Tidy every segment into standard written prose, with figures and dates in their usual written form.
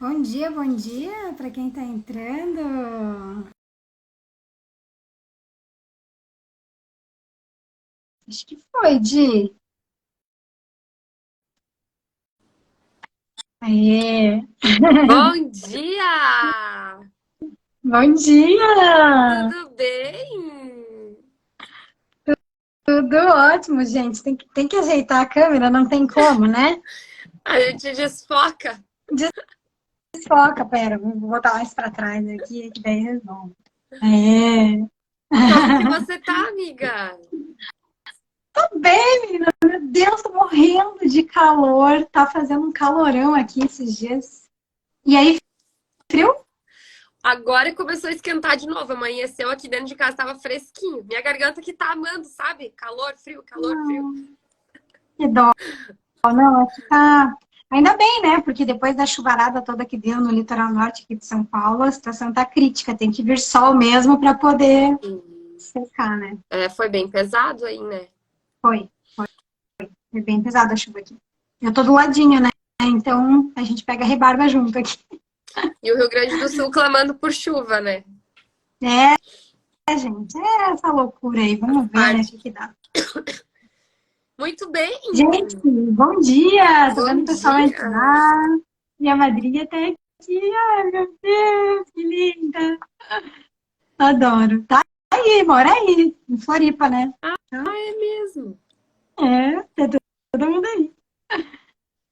Bom dia para quem está entrando. Acho que foi, Di. Aê! Bom dia! Bom dia! Tudo bem? Tudo ótimo, gente. Tem que ajeitar a câmera, não tem como, né? A gente desfoca. Desfoca, pera, vou botar mais para trás aqui, que daí resolve. Aê! Como que você tá, amiga? Tô bem, menina. Meu Deus, tô morrendo de calor. Tá fazendo um calorão aqui esses dias. E aí, frio? Agora começou a esquentar de novo. Amanheceu aqui dentro de casa, tava fresquinho. Minha garganta que tá amando, sabe? Calor, frio, calor, frio. Que dó. Não, aqui tá. Ainda bem, né? Porque depois da chuvarada toda que deu no litoral norte aqui de São Paulo, a situação tá crítica. Tem que vir sol mesmo para poder secar, né? É, foi bem pesado aí, né? Foi. Foi bem pesada a chuva aqui. Eu tô do ladinho, né? Então a gente pega a rebarba junto aqui. E o Rio Grande do Sul clamando por chuva, né? Gente, é essa loucura aí. Faz Vamos ver, né? O parte. que que dá. Muito bem. Gente, bom dia! Tô vendo o Bom pessoal dia. entrar. E a madrinha tá aqui. Ai, meu Deus, que linda! Adoro. Tá aí, mora aí, em Floripa, né? Ah, Então, é mesmo. tá todo mundo aí.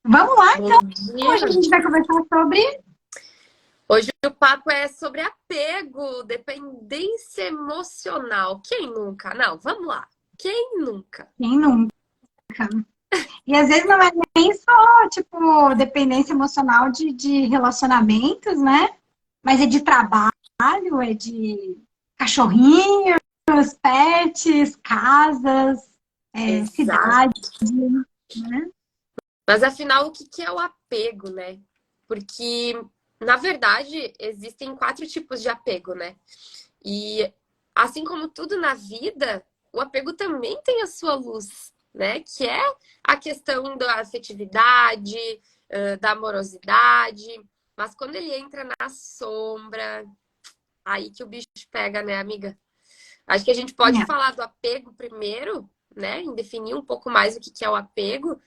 Vamos lá, Bom então. Hoje a dia. gente vai conversar sobre. Hoje o papo é sobre apego, dependência emocional. Quem nunca? Não, vamos lá. Quem nunca? Quem nunca? E às vezes não é nem só, tipo, dependência emocional de relacionamentos, né? Mas é de trabalho, é de cachorrinhos, pets, casas, cidade, Exato. né? Mas afinal, o que que é o apego, né? Porque, na verdade, existem quatro tipos de apego, né? E assim como tudo na vida, o apego também tem a sua luz, né? Que é a questão da afetividade, da amorosidade. Mas quando ele entra na sombra, aí que o bicho pega, né, amiga? Acho que a gente pode É. falar do apego primeiro, né? Em definir um pouco mais o que é o apego,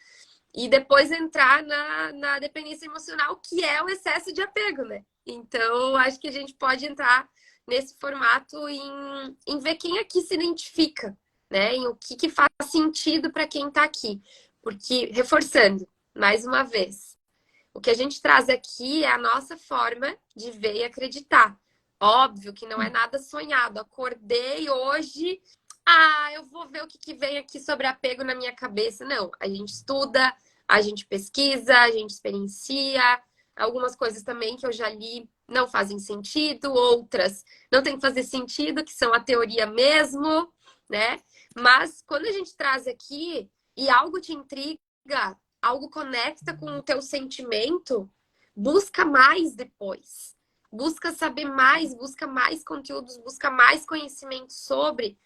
e depois entrar na dependência emocional, que é o excesso de apego, né? Então, acho que a gente pode entrar nesse formato em ver quem aqui se identifica, né? Em o que faz sentido para quem está aqui. Porque, reforçando, mais uma vez, o que a gente traz aqui é a nossa forma de ver e acreditar. Óbvio que não é nada sonhado. Acordei hoje, eu vou ver o que vem aqui sobre apego na minha cabeça. Não, a gente estuda, a gente pesquisa, a gente experiencia. Algumas coisas também que eu já li não fazem sentido, outras não tem que fazer sentido, que são a teoria mesmo, né? Mas quando a gente traz aqui e algo te intriga, algo conecta com o teu sentimento, busca mais depois. Busca saber mais, busca mais conteúdos, busca mais conhecimento sobre,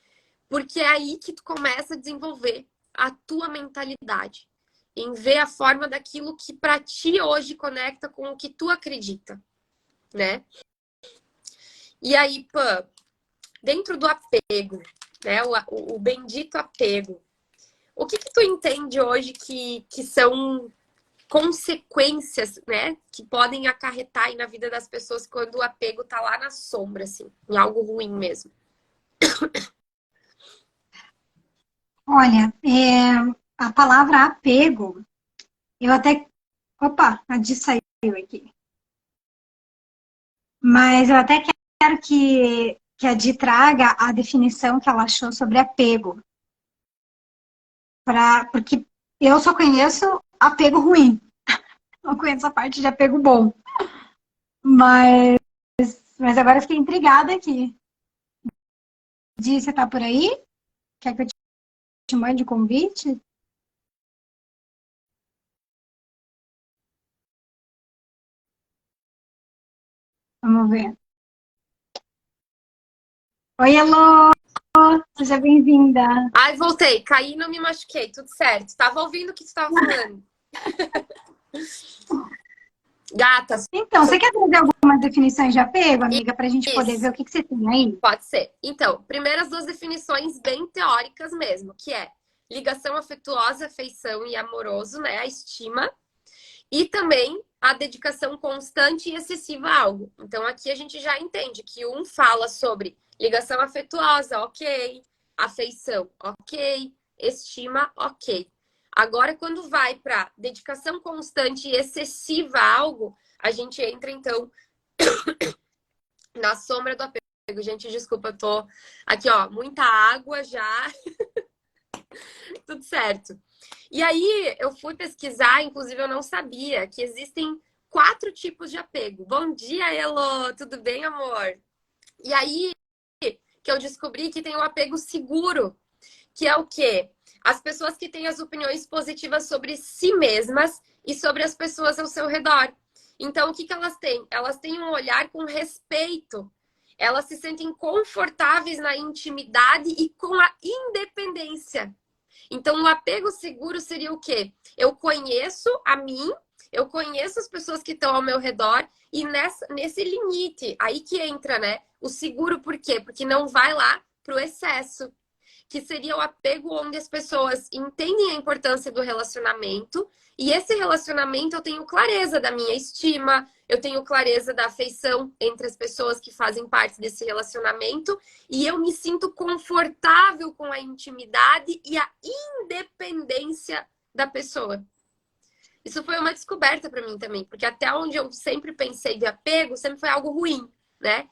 porque é aí que tu começa a desenvolver a tua mentalidade, em ver a forma daquilo que para ti hoje conecta com o que tu acredita, né? E aí, pã, dentro do apego, né? O bendito apego. O que tu entende hoje que são consequências, né, que podem acarretar aí na vida das pessoas quando o apego tá lá na sombra, assim, em algo ruim mesmo? Olha, a palavra apego, eu até. Opa, a Di saiu aqui. Mas eu até quero que a Di traga a definição que ela achou sobre apego. Porque eu só conheço apego ruim, não conheço a parte de apego bom. Mas, mas agora eu fiquei intrigada aqui. Di, você tá por aí? Quer que eu te mande convite? Vamos ver. Oi, Elô! Seja bem-vinda. Ai, voltei, caí e não me machuquei, tudo certo. Tava ouvindo o que tu tava falando. Gata, Então, você quer trazer algumas definições de apego, amiga, para a gente poder ver isso. o que que você tem aí? Pode ser. Então, primeiras duas definições bem teóricas mesmo, que é ligação afetuosa, afeição e amoroso, né? A estima. E também a dedicação constante e excessiva a algo. Então, aqui a gente já entende que um fala sobre ligação afetuosa, ok. Afeição, ok. Estima, ok. Agora, quando vai para dedicação constante e excessiva a algo, a gente entra, então, na sombra do apego. Gente, desculpa, eu tô aqui, ó, muita água já, tudo certo. E aí, eu fui pesquisar, inclusive eu não sabia que existem 4 tipos de apego. Bom dia, Elo, tudo bem, amor? E aí, que eu descobri que tem o apego seguro, que é o quê? As pessoas que têm as opiniões positivas sobre si mesmas e sobre as pessoas ao seu redor. Então, o que que elas têm? Elas têm um olhar com respeito. Elas se sentem confortáveis na intimidade e com a independência. Então, o apego seguro seria o quê? Eu conheço a mim, eu conheço as pessoas que estão ao meu redor e nesse limite, aí que entra, né? O seguro, por quê? Porque não vai lá pro excesso, que seria o apego onde as pessoas entendem a importância do relacionamento e esse relacionamento eu tenho clareza da minha estima, eu tenho clareza da afeição entre as pessoas que fazem parte desse relacionamento e eu me sinto confortável com a intimidade e a independência da pessoa. Isso foi uma descoberta para mim também, porque até onde eu sempre pensei de apego, sempre foi algo ruim, né?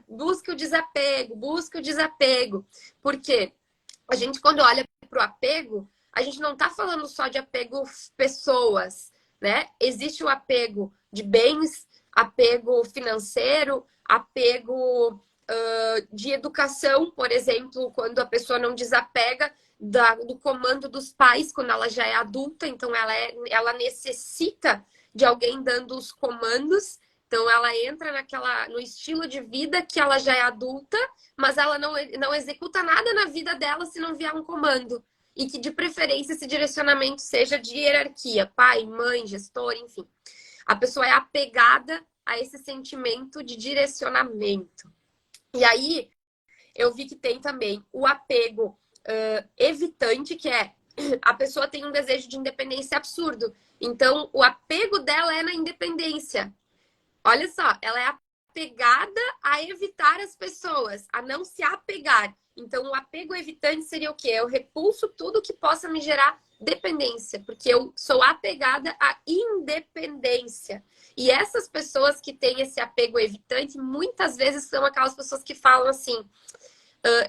Busca o desapego, busca o desapego. Porque a gente, quando olha para o apego, a gente não está falando só de apego pessoas, né? Existe o apego de bens, apego financeiro, apego de educação, por exemplo, quando a pessoa não desapega do comando dos pais quando ela já é adulta, então ela necessita de alguém dando os comandos, então ela entra no estilo de vida que ela já é adulta, mas ela não executa nada na vida dela se não vier um comando. E que de preferência esse direcionamento seja de hierarquia, pai, mãe, gestor, enfim. A pessoa é apegada a esse sentimento de direcionamento. E aí eu vi que tem também o apego evitante, que é a pessoa tem um desejo de independência absurdo. Então, o apego dela é na independência. Olha só, ela é apegada a evitar as pessoas, a não se apegar. Então, o apego evitante seria o quê? Eu repulso tudo que possa me gerar dependência, porque eu sou apegada à independência. E essas pessoas que têm esse apego evitante, muitas vezes são aquelas pessoas que falam assim: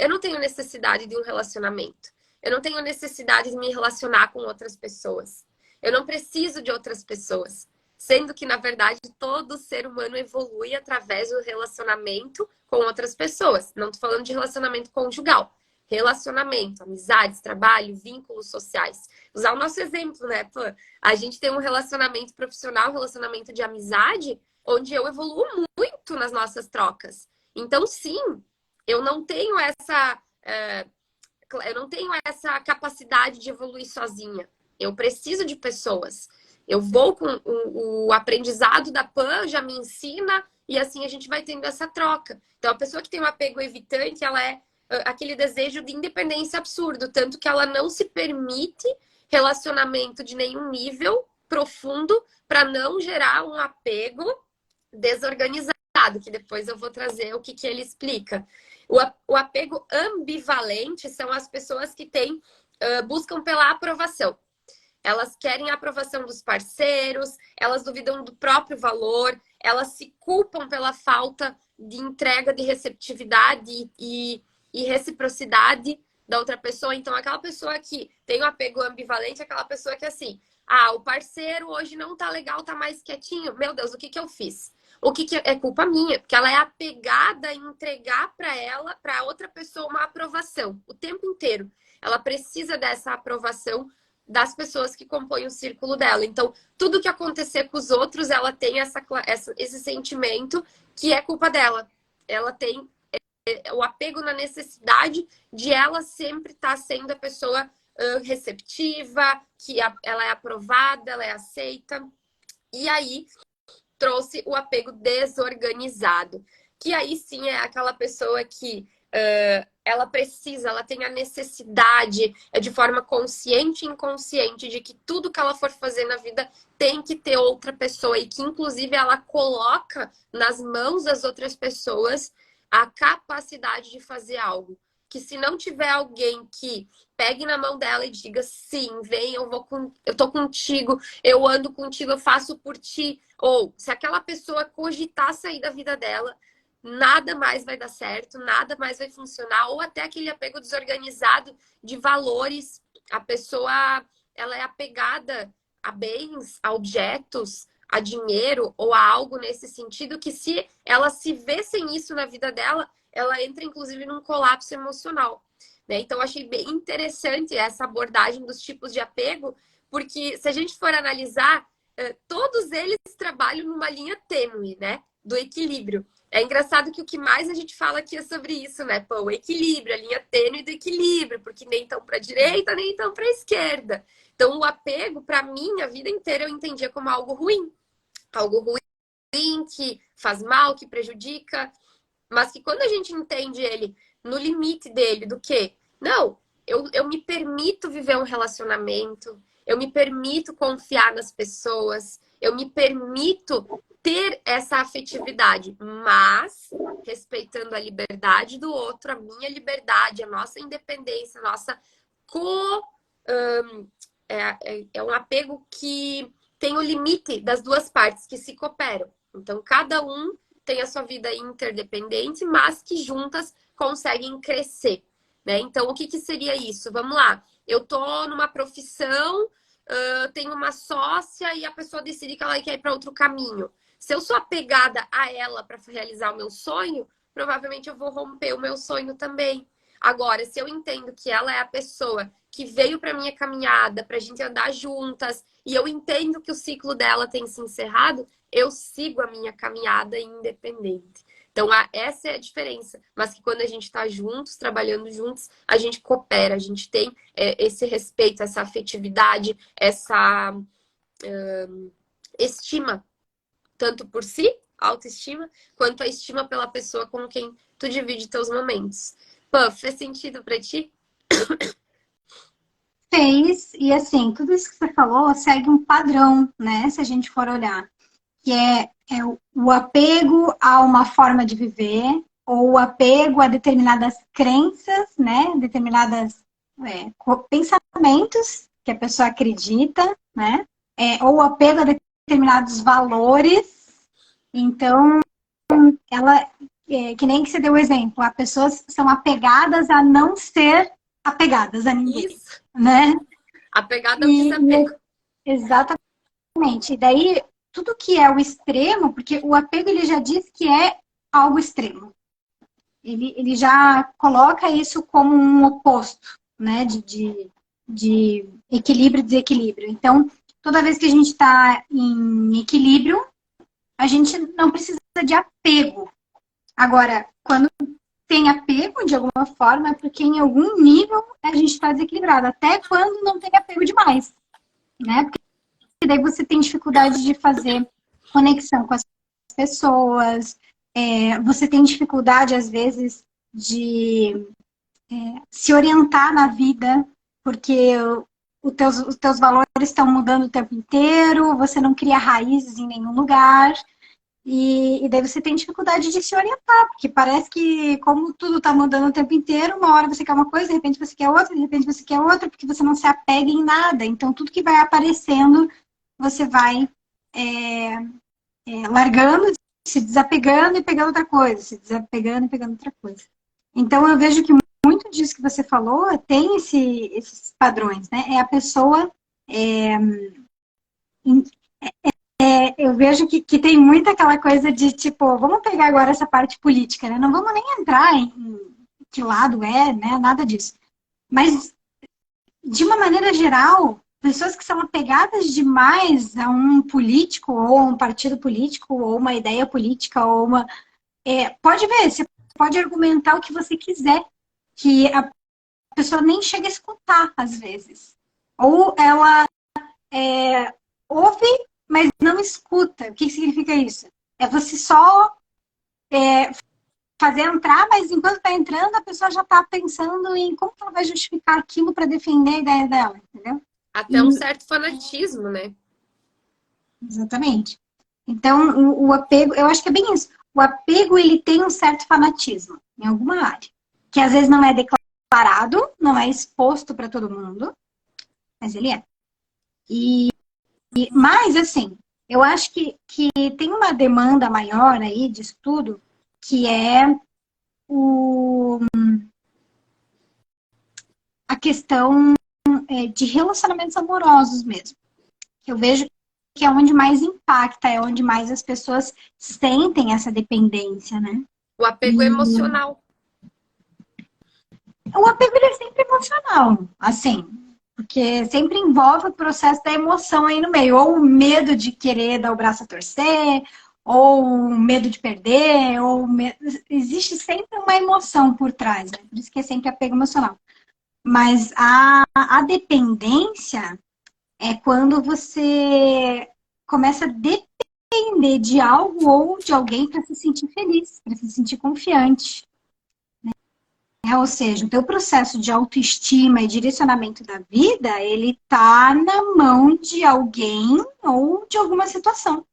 eu não tenho necessidade de um relacionamento. Eu não tenho necessidade de me relacionar com outras pessoas. Eu não preciso de outras pessoas. Sendo que, na verdade, todo ser humano evolui através do relacionamento com outras pessoas. Não estou falando de relacionamento conjugal. Relacionamento, amizades, trabalho, vínculos sociais. Usar o nosso exemplo, né? Pô, a gente tem um relacionamento profissional, um relacionamento de amizade, onde eu evoluo muito nas nossas trocas. Então, sim, eu não tenho eu não tenho essa capacidade de evoluir sozinha. Eu preciso de pessoas. Eu vou com o aprendizado da Pan, já me ensina, e assim a gente vai tendo essa troca. Então, a pessoa que tem um apego evitante, ela é aquele desejo de independência absurdo, tanto que ela não se permite relacionamento de nenhum nível profundo para não gerar um apego desorganizado, que depois eu vou trazer o que ele explica. O apego ambivalente são as pessoas que buscam pela aprovação. Elas querem a aprovação dos parceiros, elas duvidam do próprio valor, elas se culpam pela falta de entrega de receptividade e reciprocidade da outra pessoa. Então, aquela pessoa que tem o apego ambivalente é aquela pessoa que, assim, o parceiro hoje não tá legal, tá mais quietinho. Meu Deus, o que eu fiz? O que é culpa minha? Porque ela é apegada em entregar para ela, para outra pessoa, uma aprovação o tempo inteiro. Ela precisa dessa aprovação das pessoas que compõem o círculo dela. Então, tudo que acontecer com os outros, ela tem esse sentimento que é culpa dela. Ela tem o apego na necessidade de ela sempre estar sendo a pessoa receptiva, ela é aprovada, ela é aceita. E aí trouxe o apego desorganizado, que aí sim é aquela pessoa que ela precisa, ela tem a necessidade, de forma consciente e inconsciente, de que tudo que ela for fazer na vida tem que ter outra pessoa e que, inclusive, ela coloca nas mãos das outras pessoas a capacidade de fazer algo. Que se não tiver alguém que pegue na mão dela e diga sim, vem, eu tô contigo, eu ando contigo, eu faço por ti. Ou se aquela pessoa cogitar sair da vida dela, nada mais vai dar certo, nada mais vai funcionar, ou até aquele apego desorganizado de valores. A pessoa, ela é apegada a bens, a objetos, a dinheiro ou a algo nesse sentido, que se ela se vê sem isso na vida dela, ela entra inclusive num colapso emocional, né? Então eu achei bem interessante essa abordagem dos tipos de apego, porque se a gente for analisar, todos eles trabalham numa linha tênue, né? Do equilíbrio. É engraçado que o que mais a gente fala aqui é sobre isso, né? Pô, o equilíbrio, a linha tênue do equilíbrio, porque nem tão para a direita, nem tão para a esquerda. Então, o apego, para mim, a vida inteira eu entendia como algo ruim. Algo ruim que faz mal, que prejudica, mas que quando a gente entende ele no limite dele, do quê? Não, eu me permito viver um relacionamento, eu me permito confiar nas pessoas, eu me permito ter essa afetividade, mas respeitando a liberdade do outro, a minha liberdade, a nossa independência, a nossa co... é um apego que tem o limite das duas partes que se cooperam. Então, cada um tem a sua vida interdependente, mas que juntas conseguem crescer, né? Então, o que seria isso? Vamos lá. Eu tô numa profissão, tenho uma sócia e a pessoa decide que ela quer ir para outro caminho. Se eu sou apegada a ela para realizar o meu sonho, provavelmente eu vou romper o meu sonho também. Agora, se eu entendo que ela é a pessoa que veio para minha caminhada, para a gente andar juntas, e eu entendo que o ciclo dela tem se encerrado, eu sigo a minha caminhada independente. Então, essa é a diferença. Mas que quando a gente está juntos, trabalhando juntos, a gente coopera, a gente tem esse respeito, essa afetividade, essa estima, tanto por si, autoestima, quanto a estima pela pessoa com quem tu divide teus momentos. Pô, fez sentido para ti? Fez, e assim, tudo isso que você falou segue um padrão, né? Se a gente for olhar, que é o apego a uma forma de viver, ou o apego a determinadas crenças, né? Determinadas pensamentos que a pessoa acredita, né? Ou o apego a determinados valores. Então, ela, que nem que você deu o exemplo, as pessoas são apegadas a não ser apegadas a ninguém, Isso. né? Apegada ao desapego. Exatamente. E daí, tudo que é o extremo, porque o apego ele já diz que é algo extremo. Ele já coloca isso como um oposto, né? De equilíbrio e desequilíbrio. Então, toda vez que a gente está em equilíbrio, a gente não precisa de apego. Agora, quando tem apego de alguma forma, é porque em algum nível a gente está desequilibrado. Até quando não tem apego demais, né? Porque daí você tem dificuldade de fazer conexão com as pessoas, você tem dificuldade, às vezes, de se orientar na vida, porque os teus valores estão mudando o tempo inteiro, você não cria raízes em nenhum lugar, e daí você tem dificuldade de se orientar, porque parece que, como tudo está mudando o tempo inteiro, uma hora você quer uma coisa, de repente você quer outra, de repente você quer outra, porque você não se apega em nada. Então, tudo que vai aparecendo, você vai largando, se desapegando e pegando outra coisa, se desapegando e pegando outra coisa. Então, eu vejo que muito disso que você falou tem esses padrões, né? É a pessoa... eu vejo que tem muito aquela coisa de, tipo, vamos pegar agora essa parte política, né? Não vamos nem entrar em que lado é, né? Nada disso. Mas, de uma maneira geral, pessoas que são apegadas demais a um político, ou a um partido político, ou uma ideia política, ou uma... pode ver, você pode argumentar o que você quiser, que a pessoa nem chega a escutar, às vezes. Ou ela ouve, mas não escuta. O que significa isso? É você só fazer entrar, mas enquanto está entrando, a pessoa já está pensando em como que ela vai justificar aquilo para defender a ideia dela, entendeu? Até um certo fanatismo, né? Exatamente. Então, o apego, eu acho que é bem isso. O apego, ele tem um certo fanatismo em alguma área, que às vezes não é declarado, não é exposto para todo mundo, mas ele é. Mas, assim, eu acho que tem uma demanda maior aí de estudo, que é a questão de relacionamentos amorosos mesmo. Eu vejo que é onde mais impacta, é onde mais as pessoas sentem essa dependência, né? O apego emocional. O apego ele é sempre emocional, assim, porque sempre envolve o processo da emoção aí no meio, ou o medo de querer dar o braço a torcer, ou o medo de perder, existe sempre uma emoção por trás, né? Por isso que é sempre apego emocional. Mas a dependência é quando você começa a depender de algo ou de alguém para se sentir feliz, para se sentir confiante. Ou seja, o teu processo de autoestima e direcionamento da vida, ele tá na mão de alguém ou de alguma situação.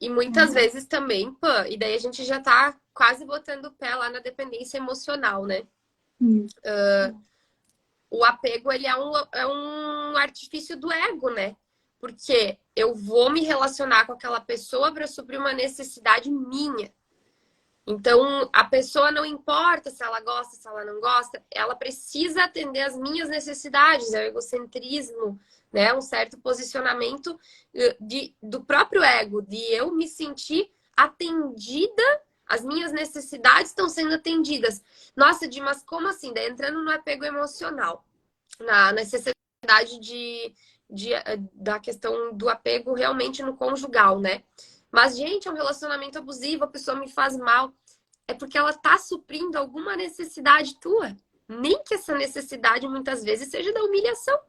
E muitas vezes também, pã, e daí a gente já tá quase botando o pé lá na dependência emocional, né? O apego, ele é um artifício do ego, né? Porque eu vou me relacionar com aquela pessoa para suprir uma necessidade minha. Então, a pessoa não importa se ela gosta, se ela não gosta, ela precisa atender às minhas necessidades, é o egocentrismo, né? Um certo posicionamento do próprio ego, de eu me sentir atendida, as minhas necessidades estão sendo atendidas. Nossa, Di, mas como assim? Daí entrando no apego emocional, na necessidade da questão do apego realmente no conjugal, né? Mas, gente, é um relacionamento abusivo, a pessoa me faz mal. É porque ela tá suprindo alguma necessidade tua. Nem que essa necessidade muitas vezes seja da humilhação.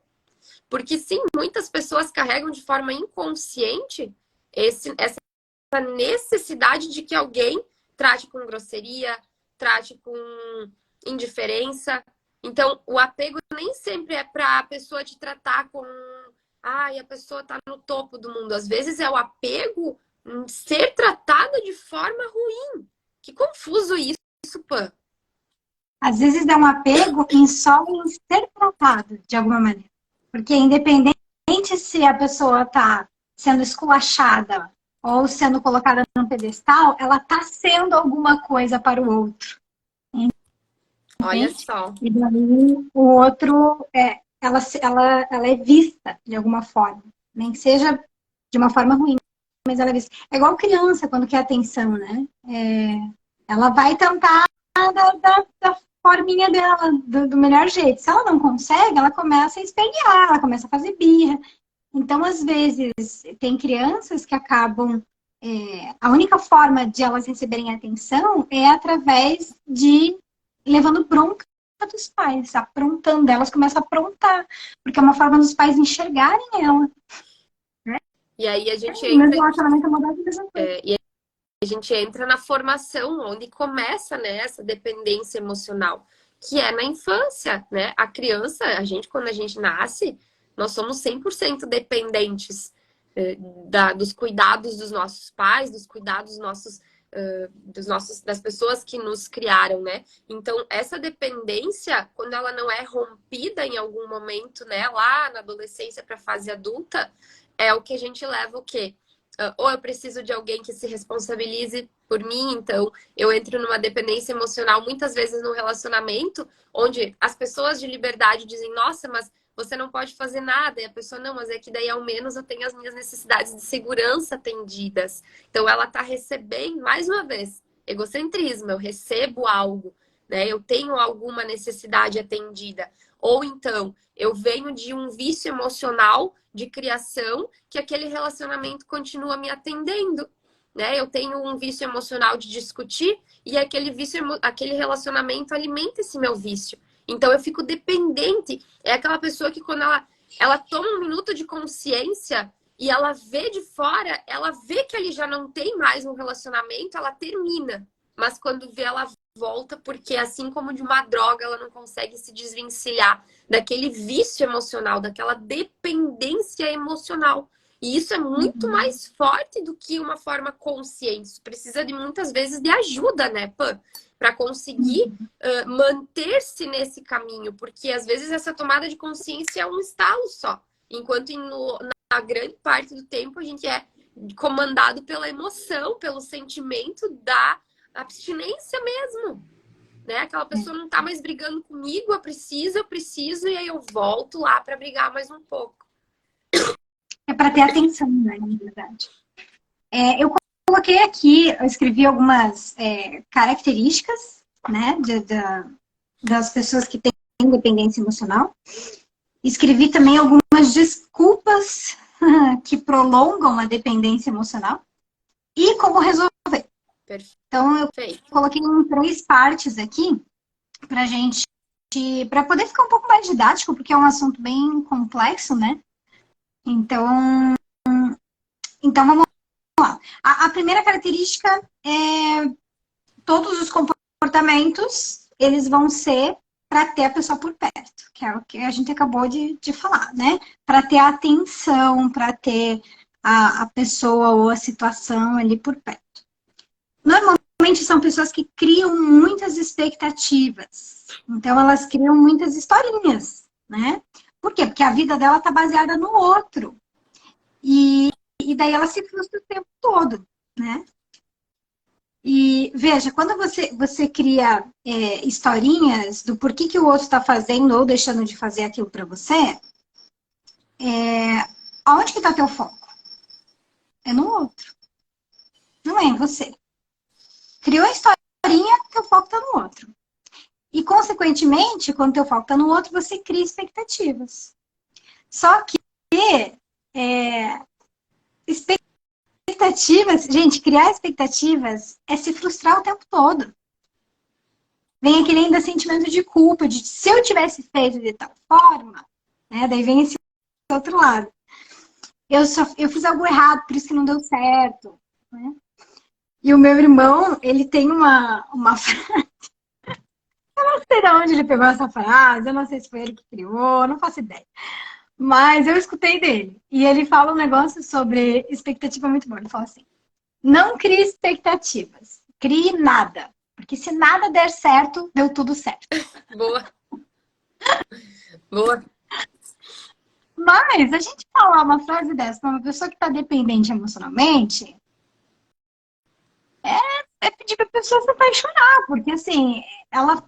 Porque sim, muitas pessoas carregam de forma inconsciente essa necessidade de que alguém trate com grosseria, trate com indiferença. Então, o apego nem sempre é para a pessoa te tratar com ai, a pessoa tá no topo do mundo. Às vezes é o apego ser tratada de forma ruim. Que confuso isso, Pan. Às vezes é um apego em só em ser tratado de alguma maneira. Porque independente se a pessoa está sendo esculachada ou sendo colocada num pedestal, ela está sendo alguma coisa para o outro. Entende? Olha só. E daí o outro, ela é vista de alguma forma. Nem que seja de uma forma ruim, mas ela é vista. É igual criança quando quer atenção, né? Ela vai tentar da forminha dela, do melhor jeito. Se ela não consegue, ela começa a espernear, ela começa a fazer birra. Então, às vezes, tem crianças que acabam... a única forma de elas receberem atenção é através de levando bronca dos pais, aprontando. Elas começam a aprontar, porque é uma forma dos pais enxergarem ela. Né? E aí a gente entra... relacionamento amoroso, a mesma coisa. E a gente entra na formação, onde começa, né, essa dependência emocional, que é na infância, né? A criança, quando a gente nasce, nós somos 100% dependentes dos cuidados dos nossos pais, dos cuidados das pessoas que nos criaram, né? Então, essa dependência, quando ela não é rompida em algum momento, né, lá na adolescência para a fase adulta, é o que a gente leva o quê? Ou eu preciso de alguém que se responsabilize por mim, então eu entro numa dependência emocional, muitas vezes num relacionamento, onde as pessoas de liberdade dizem, nossa, mas você não pode fazer nada, e a pessoa, não, mas é que daí ao menos eu tenho as minhas necessidades de segurança atendidas. Então ela tá recebendo, mais uma vez, egocentrismo, eu recebo algo, né? Eu tenho alguma necessidade atendida. Ou então, eu venho de um vício emocional de criação que aquele relacionamento continua me atendendo, né? Eu tenho um vício emocional de discutir e aquele relacionamento alimenta esse meu vício. Então eu fico dependente. É aquela pessoa que quando ela toma um minuto de consciência e ela vê de fora, ela vê que ali já não tem mais um relacionamento, ela termina. Mas quando vê, ela volta, porque assim como de uma droga, ela não consegue se desvencilhar daquele vício emocional, daquela dependência emocional. E isso é muito mais forte do que uma forma consciente. Isso precisa de muitas vezes de ajuda, né, Pan? Para conseguir manter-se nesse caminho, porque às vezes essa tomada de consciência é um estalo só, enquanto na grande parte do tempo a gente é comandado pela emoção, pelo sentimento da abstinência mesmo, né? Aquela pessoa não tá mais brigando comigo, eu preciso, e aí eu volto lá para brigar mais um pouco. É para ter atenção, né, na verdade. Eu coloquei aqui, eu escrevi algumas características, né, das pessoas que têm dependência emocional. Escrevi também algumas desculpas que prolongam a dependência emocional e como resolver. Perfeito. Então, eu coloquei em 3 partes aqui pra gente, para poder ficar um pouco mais didático, porque é um assunto bem complexo, né? Então vamos lá. A primeira característica é todos os comportamentos, eles vão ser para ter a pessoa por perto, que é o que a gente acabou de falar, né? Para ter a atenção, para ter a pessoa ou a situação ali por perto. Normalmente são pessoas que criam muitas expectativas. Então, elas criam muitas historinhas, né? Por quê? Porque a vida dela está baseada no outro. E daí ela se frustra o tempo todo, né? E veja, quando você cria historinhas do porquê que o outro está fazendo ou deixando de fazer aquilo para você, aonde que está teu foco? É no outro. Não é em você. Criou a historinha, teu foco está no outro. E, consequentemente, quando teu foco está no outro, você cria expectativas. Só que expectativas, gente, criar expectativas é se frustrar o tempo todo. Vem aquele ainda sentimento de culpa, de se eu tivesse feito de tal forma, né? Daí vem esse outro lado. Eu fiz algo errado, por isso que não deu certo, né? E o meu irmão, ele tem uma frase. Eu não sei de onde ele pegou essa frase, eu não sei se foi ele que criou, não faço ideia. Mas eu escutei dele. E ele fala um negócio sobre expectativa muito bom. Ele fala assim: não crie expectativas, crie nada. Porque se nada der certo, deu tudo certo. Boa. Boa. Mas a gente falar uma frase dessa para uma pessoa que está dependente emocionalmente é pedir para a pessoa se apaixonar. Porque assim, ela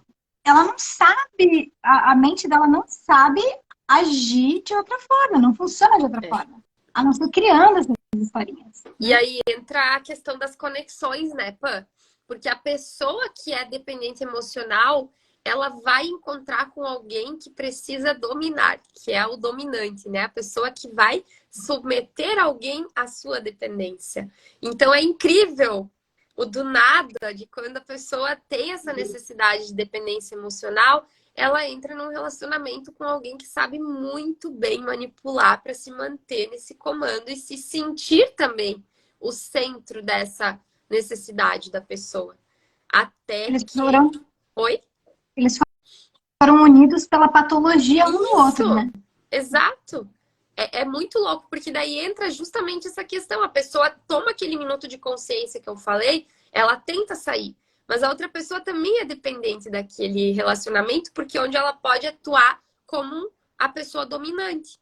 não sabe, a mente dela não sabe agir de outra forma, não funciona de outra forma. A não ser criando essas historinhas. E aí entra a questão das conexões, né, Pan? Porque a pessoa que é dependente emocional, ela vai encontrar com alguém que precisa dominar, que é o dominante, né? A pessoa que vai submeter alguém à sua dependência. Então é incrível o do nada, de quando a pessoa tem essa necessidade de dependência emocional, ela entra num relacionamento com alguém que sabe muito bem manipular para se manter nesse comando e se sentir também o centro dessa necessidade da pessoa. Até Eles que... foram, Oi? eles foram unidos pela patologia um do outro, né? Exato. É muito louco, porque daí entra justamente essa questão. A pessoa toma aquele minuto de consciência que eu falei, ela tenta sair. Mas a outra pessoa também é dependente daquele relacionamento, porque onde ela pode atuar como a pessoa dominante.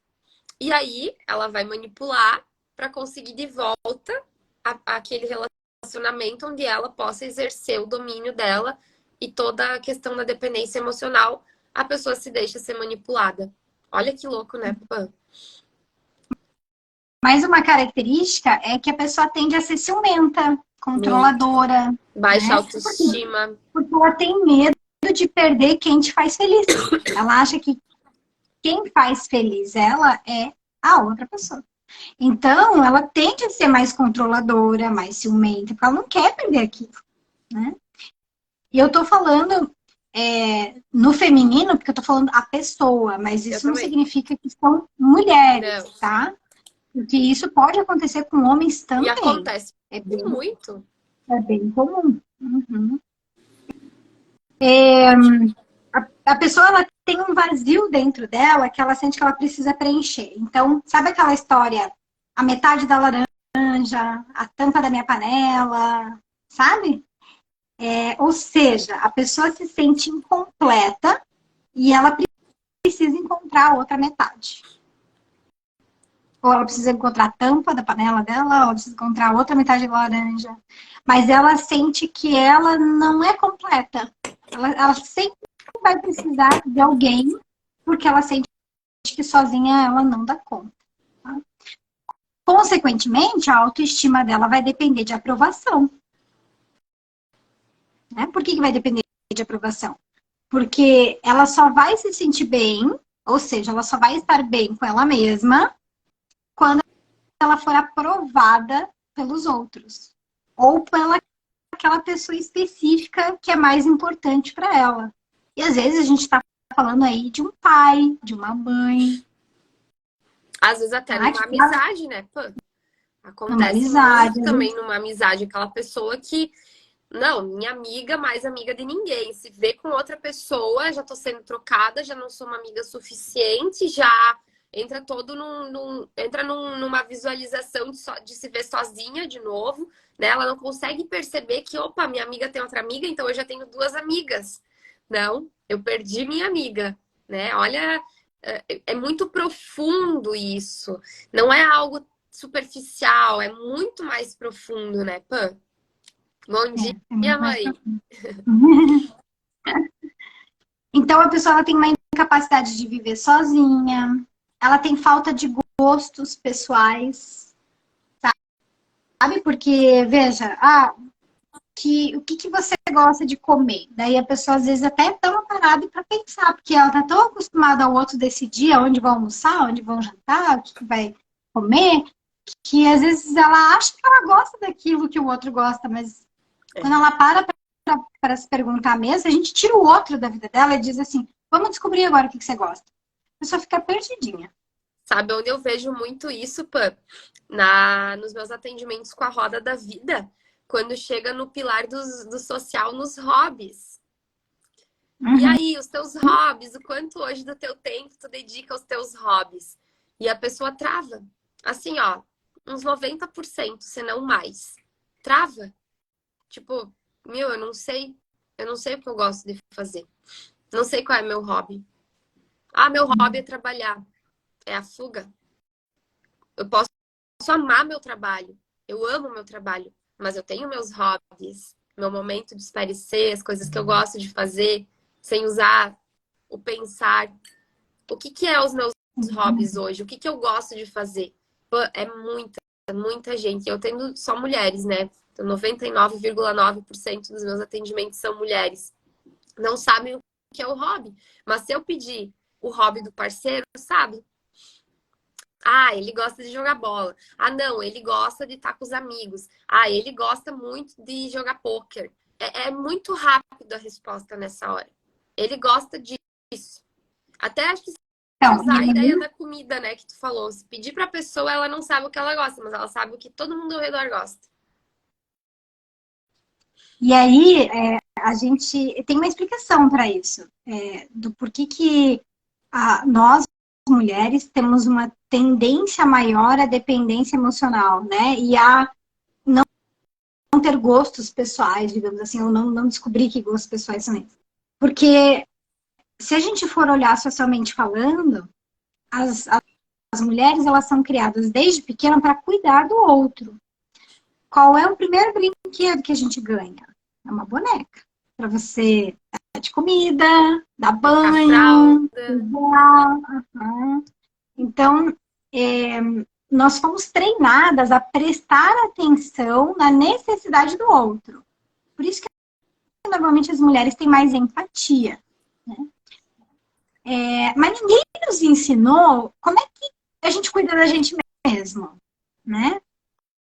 E aí ela vai manipular para conseguir de volta aquele relacionamento onde ela possa exercer o domínio dela e toda a questão da dependência emocional, a pessoa se deixa ser manipulada. Olha que louco, né, Pan? Mais uma característica é que a pessoa tende a ser ciumenta, controladora. Baixa né? autoestima. Porque ela tem medo de perder quem te faz feliz. Ela acha que quem faz feliz ela é a outra pessoa. Então, ela tende a ser mais controladora, mais ciumenta, porque ela não quer perder aquilo. Né? E eu tô falando no feminino, porque eu tô falando a pessoa, mas isso não significa que são mulheres, tá? Porque isso pode acontecer com homens E também. acontece É bem, muito. é bem comum. Uhum. É, a pessoa ela tem um vazio dentro dela que ela sente que ela precisa preencher. Então, sabe aquela história? A metade da laranja, a tampa da minha panela, sabe? Ou seja, a pessoa se sente incompleta e ela precisa encontrar a outra metade. Ou ela precisa encontrar a tampa da panela dela, ou ela precisa encontrar a outra metade da laranja. Mas ela sente que ela não é completa. Ela sempre vai precisar de alguém, porque ela sente que sozinha ela não dá conta. Tá? Consequentemente, a autoestima dela vai depender de aprovação. Né? Por que vai depender de aprovação? Porque ela só vai se sentir bem, ou seja, ela só vai estar bem com ela mesma quando ela for aprovada pelos outros. Ou pela aquela pessoa específica que é mais importante para ela. E às vezes a gente está falando aí de um pai, de uma mãe. Às vezes até Tá? numa Que amizade, né? Pô, numa acontece amizade. muito também numa amizade, aquela pessoa que, não, minha amiga, mais amiga de ninguém. Se vê com outra pessoa, já tô sendo trocada, já não sou uma amiga suficiente, já entra todo numa visualização de se ver sozinha de novo, né? Ela não consegue perceber que, opa, minha amiga tem outra amiga, então eu já tenho duas amigas. Não, eu perdi minha amiga, né? Olha, é muito profundo isso. Não é algo superficial, é muito mais profundo, né, Pan? Bom É dia, muito mais mãe. profundo. Então a pessoa ela tem uma incapacidade de viver sozinha, ela tem falta de gostos pessoais, sabe? Porque, veja, o que você gosta de comer? Daí a pessoa às vezes até dá uma parada para pensar, porque ela tá tão acostumada ao outro decidir onde vão almoçar, onde vão jantar, o que vai comer, que às vezes ela acha que ela gosta daquilo que o outro gosta, mas quando ela para se perguntar mesmo, a gente tira o outro da vida dela e diz assim, vamos descobrir agora o que você gosta. A pessoa fica perdidinha. Sabe onde eu vejo muito isso, Pan? Nos meus atendimentos com a roda da vida, quando chega no pilar do social, nos hobbies. E Uhum. aí, os teus hobbies, o quanto hoje do teu tempo tu dedica aos teus hobbies? E a pessoa trava. Assim, ó, uns 90%, se não mais. Trava. Tipo, meu, eu não sei. Eu não sei o que eu gosto de fazer. Não sei qual é meu hobby. Ah, meu hobby é trabalhar. É a fuga. Eu posso amar meu trabalho. Eu amo meu trabalho. Mas eu tenho meus hobbies. Meu momento de espairecer, as coisas que eu gosto de fazer, sem usar o pensar. O que é os meus hobbies hoje? O que eu gosto de fazer? Pô, é muita gente. Eu tenho só mulheres, né? Então, 99,9% dos meus atendimentos são mulheres. Não sabem o que é o hobby. Mas se eu pedir o hobby do parceiro, sabe? Ah, ele gosta de jogar bola. Ah, não, ele gosta de estar com os amigos. Ah, ele gosta muito de jogar pôquer. É muito rápido a resposta nessa hora. Ele gosta disso. Até acho que se Então, usar a ideia da comida, né, que tu falou. Se pedir pra pessoa, ela não sabe o que ela gosta, mas ela sabe o que todo mundo ao redor gosta. e aí a gente tem uma explicação para isso, do porquê que nós, mulheres, temos uma tendência maior à dependência emocional, né? E a não ter gostos pessoais, digamos assim, ou não descobrir que gostos pessoais são esses. Porque se a gente for olhar socialmente falando, as mulheres elas são criadas desde pequena para cuidar do outro. Qual é o primeiro brinquedo que a gente ganha? É uma boneca. Para você dar de comida, dar Trocar banho, fralda. cuidar. Então, nós fomos treinadas a prestar atenção na necessidade do outro. Por isso que normalmente as mulheres têm mais empatia. Né? Mas ninguém nos ensinou como é que a gente cuida da gente mesmo. Né?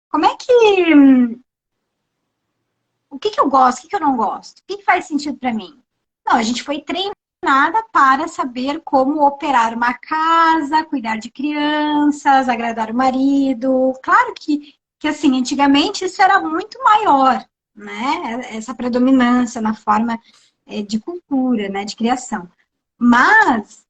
Como é que o que eu gosto, o que eu não gosto, o que faz sentido para mim. Não, a gente foi treinado treinada para saber como operar uma casa, cuidar de crianças, agradar o marido. Claro que assim, antigamente isso era muito maior, né? Essa predominância na forma de cultura, né? De criação. Mas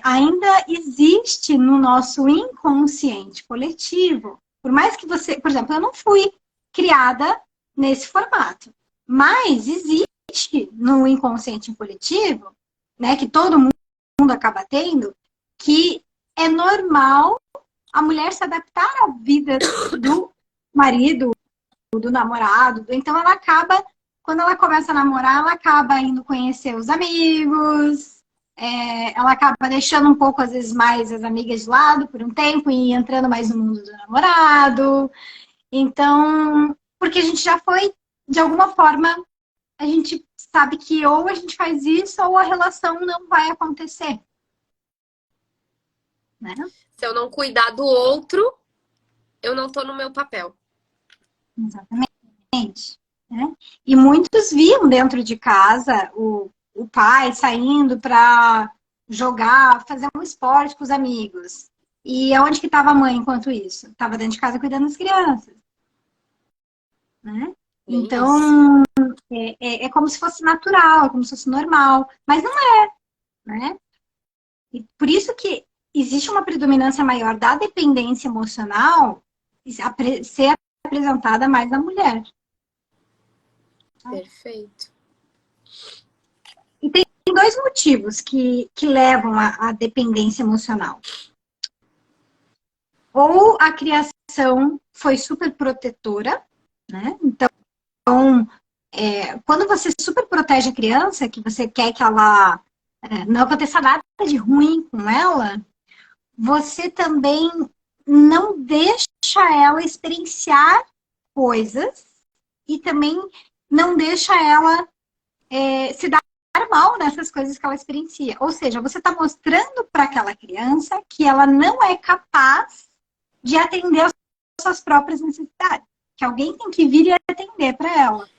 ainda existe no nosso inconsciente coletivo, por mais que você, por exemplo, eu não fui criada nesse formato, mas existe no inconsciente coletivo, né, que todo mundo acaba tendo, que é normal a mulher se adaptar à vida do marido, do namorado, então ela acaba, quando ela começa a namorar, ela acaba indo conhecer os amigos, ela acaba deixando um pouco, às vezes, mais as amigas de lado por um tempo e entrando mais no mundo do namorado. Então, porque a gente já foi, de alguma forma, a gente sabe que ou a gente faz isso ou a relação não vai acontecer. Né? Se eu não cuidar do outro, eu não tô no meu papel. Exatamente. Né? E muitos viam dentro de casa o pai saindo para jogar, fazer um esporte com os amigos. E aonde que estava a mãe enquanto isso? Estava dentro de casa cuidando das crianças. Né? Então, é como se fosse natural, é como se fosse normal. Mas não é, né? E por isso que existe uma predominância maior da dependência emocional ser apresentada mais na mulher. Perfeito. E tem dois motivos que levam à dependência emocional. Ou a criação foi super protetora, né? Então, quando você super protege a criança, que você quer que ela não aconteça nada de ruim com ela, você também não deixa ela experienciar coisas e também não deixa ela se dar mal nessas coisas que ela experiencia. Ou seja, você está mostrando para aquela criança que ela não é capaz de atender às suas próprias necessidades. Que alguém tem que vir e atender para ela.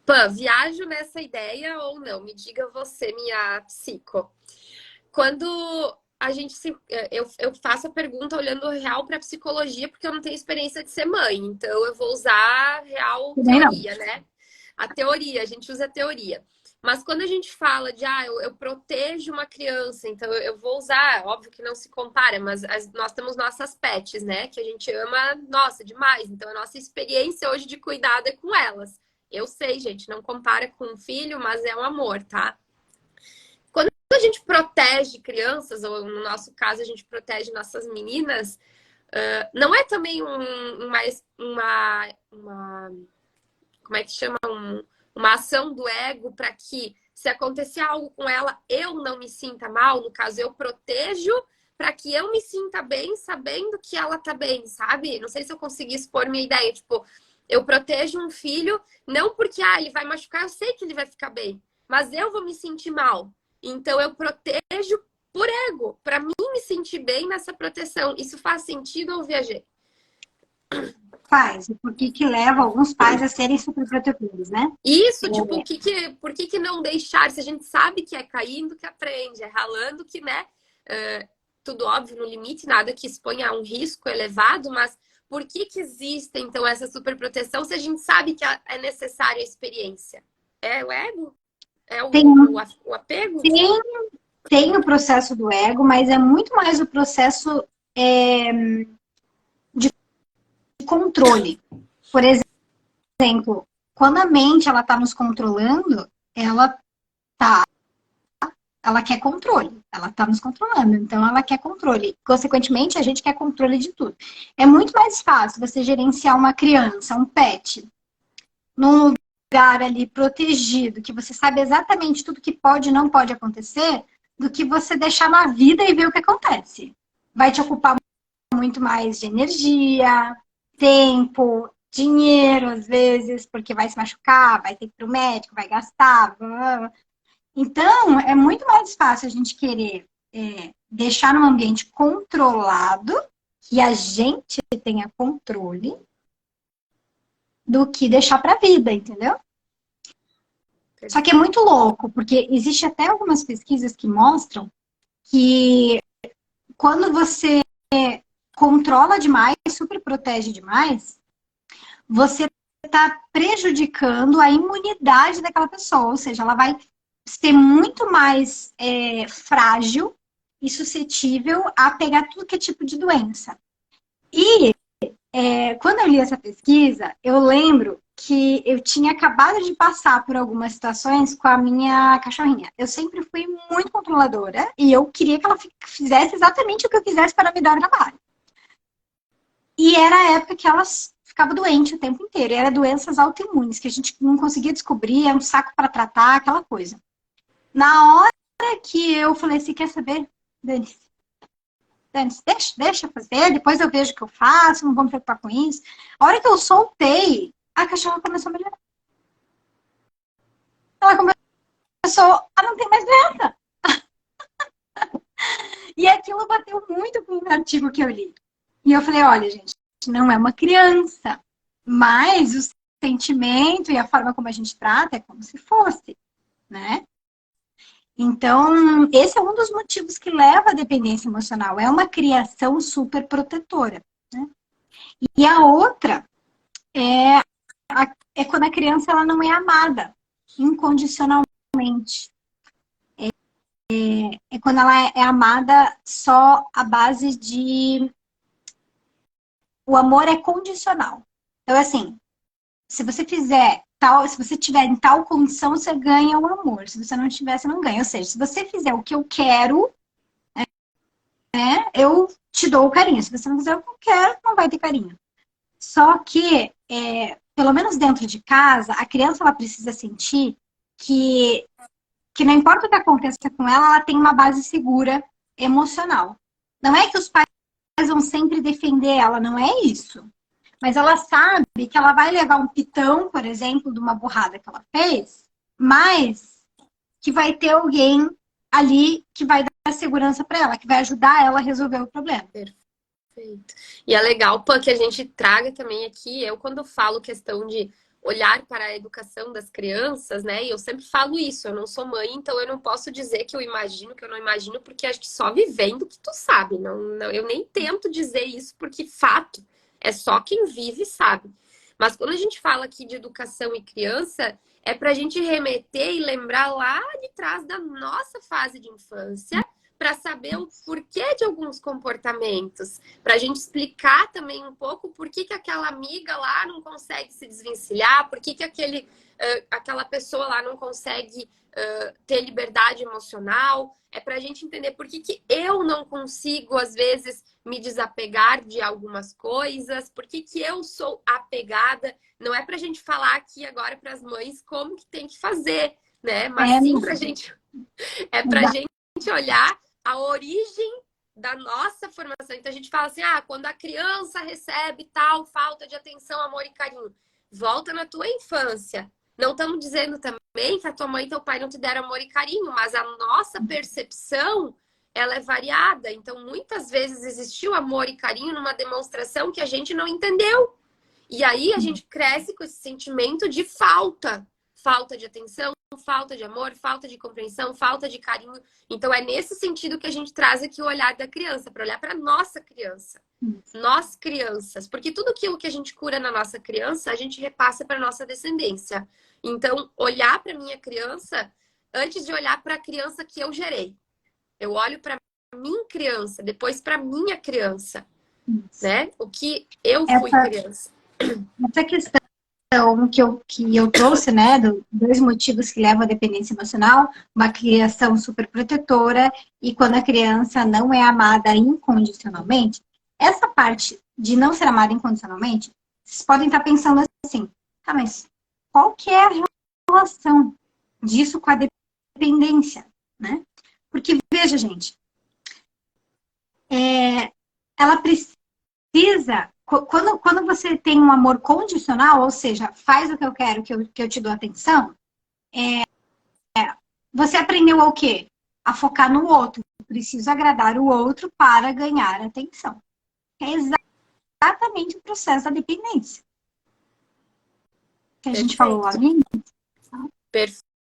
Pã, viajo nessa ideia ou não? Me diga você, minha psico. Quando a gente se. Eu faço a pergunta olhando real para psicologia, porque eu não tenho experiência de ser mãe. Então eu vou usar real teoria, né? A teoria, a gente usa a teoria. Mas quando a gente fala de, eu protejo uma criança, então eu vou usar, óbvio que não se compara, mas nós temos nossas pets, né? Que a gente ama, nossa, demais. Então a nossa experiência hoje de cuidado é com elas. Eu sei, gente, não compara com um filho, mas é um amor, tá? Quando a gente protege crianças, ou no nosso caso a gente protege nossas meninas, não é também como é que chama? Uma ação do ego para que, se acontecer algo com ela, eu não me sinta mal. No caso, eu protejo para que eu me sinta bem, sabendo que ela tá bem, sabe? Não sei se eu consegui expor minha ideia. Tipo, eu protejo um filho, não porque ele vai machucar, eu sei que ele vai ficar bem, mas eu vou me sentir mal. Então, eu protejo por ego, para mim me sentir bem nessa proteção. Isso faz sentido ou viajei? Faz. E por que leva alguns pais a serem superprotetores, né? Isso, tipo, por que não deixar? Se a gente sabe que é caindo que aprende, é ralando que, né? Tudo óbvio, no limite, nada que exponha a um risco elevado, mas por que existe, então, essa superproteção se a gente sabe que é necessária a experiência? É o ego? É o apego? Tem o processo do ego, mas é muito mais o processo de controle. Por exemplo, quando a mente ela está nos controlando, ela quer controle, ela está nos controlando, então ela quer controle. Consequentemente, a gente quer controle de tudo. É muito mais fácil você gerenciar uma criança, um pet, num lugar ali protegido, que você sabe exatamente tudo que pode e não pode acontecer, do que você deixar na vida e ver o que acontece. Vai te ocupar muito mais de energia, tempo, dinheiro, às vezes, porque vai se machucar, vai ter que ir para o médico, vai gastar. Blá, blá, blá. Então, é muito mais fácil a gente querer deixar num ambiente controlado, que a gente tenha controle, do que deixar para a vida, entendeu? Só que é muito louco, porque existe até algumas pesquisas que mostram que quando você controla demais, super protege demais, você está prejudicando a imunidade daquela pessoa, ou seja, ela vai ser muito mais frágil e suscetível a pegar tudo que é tipo de doença. E quando eu li essa pesquisa, eu lembro que eu tinha acabado de passar por algumas situações com a minha cachorrinha. Eu sempre fui muito controladora e eu queria que ela fizesse exatamente o que eu quisesse para me dar trabalho. E era a época que ela ficava doente o tempo inteiro. E era doenças autoimunes, que a gente não conseguia descobrir, é um saco para tratar, aquela coisa. Na hora que eu falei assim, quer saber? Dane-se, deixa fazer, depois eu vejo o que eu faço, não vou me preocupar com isso. A hora que eu soltei, a cachorra começou a melhorar. Ela começou a não ter mais doença. E aquilo bateu muito com o artigo que eu li. E eu falei, olha, gente, não é uma criança, mas o sentimento e a forma como a gente trata é como se fosse, né? Então, esse é um dos motivos que leva à dependência emocional. É uma criação super protetora, né? E a outra é quando a criança ela não é amada incondicionalmente. É quando ela é amada só à base de... O amor é condicional. Então, assim, se você fizer tal, se você tiver em tal condição, você ganha o amor. Se você não tiver, você não ganha. Ou seja, se você fizer o que eu quero, eu te dou o carinho. Se você não fizer o que eu quero, não vai ter carinho. Só que, pelo menos dentro de casa, a criança ela precisa sentir que não importa o que aconteça com ela, ela tem uma base segura emocional. Não é que os pais vão sempre defender ela, não é isso. Mas ela sabe que ela vai levar um pitão, por exemplo, de uma burrada que ela fez, mas que vai ter alguém ali que vai dar segurança para ela, que vai ajudar ela a resolver o problema. Perfeito. E é legal, Pã, que a gente traga também aqui, eu quando falo questão de olhar para a educação das crianças, né? E eu sempre falo isso, eu não sou mãe, então eu não posso dizer que eu imagino, que eu não imagino, porque acho que só vivendo que tu sabe. Não, eu nem tento dizer isso, porque fato, é só quem vive sabe. Mas quando a gente fala aqui de educação e criança, é para a gente remeter e lembrar lá de trás da nossa fase de infância, para saber o porquê de alguns comportamentos, para a gente explicar também um pouco por que aquela amiga lá não consegue se desvencilhar, por que aquela pessoa lá não consegue ter liberdade emocional. É para a gente entender por que eu não consigo, às vezes, me desapegar de algumas coisas, por que eu sou apegada. Não é para a gente falar aqui agora para as mães como que tem que fazer, né? Mas sim para a gente... É para a gente olhar a origem da nossa formação. Então a gente fala assim, quando a criança recebe tal falta de atenção, amor e carinho, volta na tua infância. Não estamos dizendo também que a tua mãe e teu pai não te deram amor e carinho, mas a nossa percepção, ela é variada. Então muitas vezes existiu amor e carinho numa demonstração que a gente não entendeu. E aí a gente cresce com esse sentimento de falta de atenção, falta de amor, falta de compreensão, falta de carinho. Então é nesse sentido que a gente traz aqui o olhar da criança, para olhar para nossa criança. Nós crianças, porque tudo aquilo que a gente cura na nossa criança, a gente repassa para nossa descendência. Então, olhar para minha criança antes de olhar para a criança que eu gerei. Eu olho para minha criança, depois para minha criança, né? O que eu fui criança. Essa questão que eu trouxe, né, dois motivos que levam à dependência emocional, uma criação super protetora e quando a criança não é amada incondicionalmente, essa parte de não ser amada incondicionalmente, vocês podem estar pensando assim, mas qual que é a relação disso com a dependência, né? Porque, veja, gente, ela precisa... Quando você tem um amor condicional, ou seja, faz o que eu quero, que eu te dou atenção, você aprendeu o quê? A focar no outro. Preciso agradar o outro para ganhar atenção. É exatamente o processo da dependência. Que a gente falou lá no início.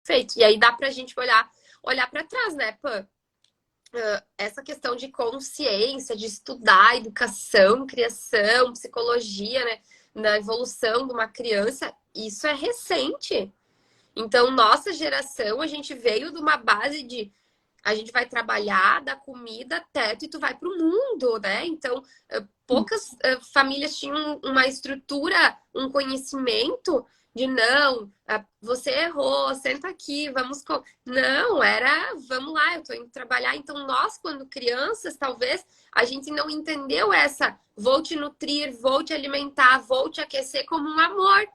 Perfeito. E aí dá pra gente olhar para trás, né, Pã? Essa questão de consciência, de estudar educação, criação, psicologia, né, na evolução de uma criança, isso é recente. Então, nossa geração, a gente veio de uma base de a gente vai trabalhar, dar comida, teto e tu vai para o mundo, né? Então, poucas famílias tinham uma estrutura, um conhecimento de não, você errou, senta aqui, vamos. Não, era vamos lá, eu tô indo trabalhar. Então, nós, quando crianças, talvez a gente não entendeu essa vou te nutrir, vou te alimentar, vou te aquecer como um amor,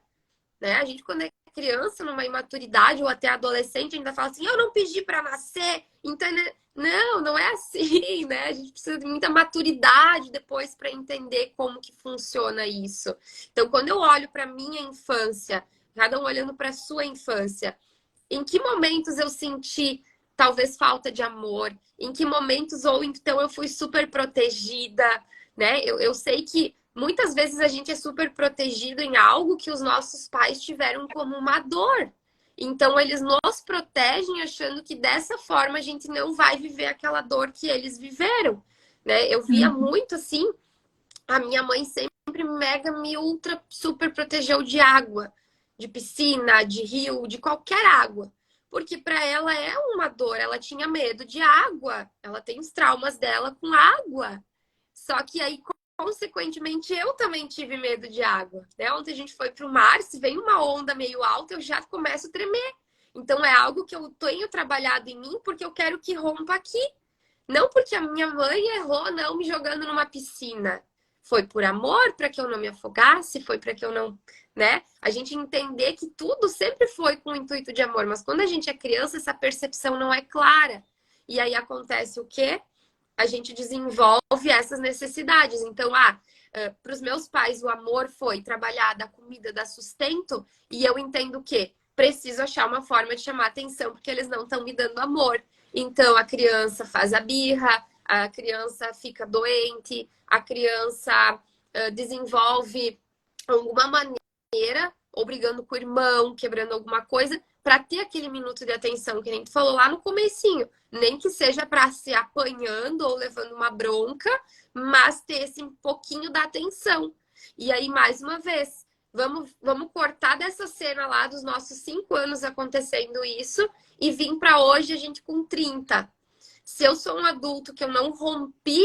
né? A gente, quando é criança, numa imaturidade ou até adolescente, ainda fala assim: eu não pedi para nascer, então. Não, não é assim, né? A gente precisa de muita maturidade depois para entender como que funciona isso. Então, quando eu olho para minha infância, cada um olhando para sua infância, em que momentos eu senti talvez falta de amor? Em que momentos ou então eu fui super protegida, né? Eu sei que muitas vezes a gente é super protegido em algo que os nossos pais tiveram como uma dor. Então, eles nos protegem achando que dessa forma a gente não vai viver aquela dor que eles viveram, né? Eu via muito assim, a minha mãe sempre mega me ultra super protegeu de água, de piscina, de rio, de qualquer água. Porque para ela é uma dor, ela tinha medo de água, ela tem os traumas dela com água. Só que aí, consequentemente, eu também tive medo de água. Né? Ontem a gente foi para o mar, se vem uma onda meio alta, eu já começo a tremer. Então é algo que eu tenho trabalhado em mim porque eu quero que rompa aqui. Não porque a minha mãe errou não me jogando numa piscina. Foi por amor para que eu não me afogasse, foi para que eu não, né? A gente entender que tudo sempre foi com o intuito de amor, mas quando a gente é criança, essa percepção não é clara. E aí acontece o quê? A gente desenvolve essas necessidades. Então, para os meus pais, o amor foi trabalhar, dar comida, dar sustento, e eu entendo o quê? Preciso achar uma forma de chamar atenção, porque eles não estão me dando amor. Então, a criança faz a birra, a criança fica doente, a criança desenvolve alguma maneira, ou brigando com o irmão, quebrando alguma coisa, para ter aquele minuto de atenção, que nem tu falou lá no comecinho. Nem que seja para se apanhando ou levando uma bronca, mas ter esse pouquinho da atenção. E aí, mais uma vez, vamos cortar dessa cena lá dos nossos 5 anos acontecendo isso e vir para hoje a gente com 30. Se eu sou um adulto que eu não rompi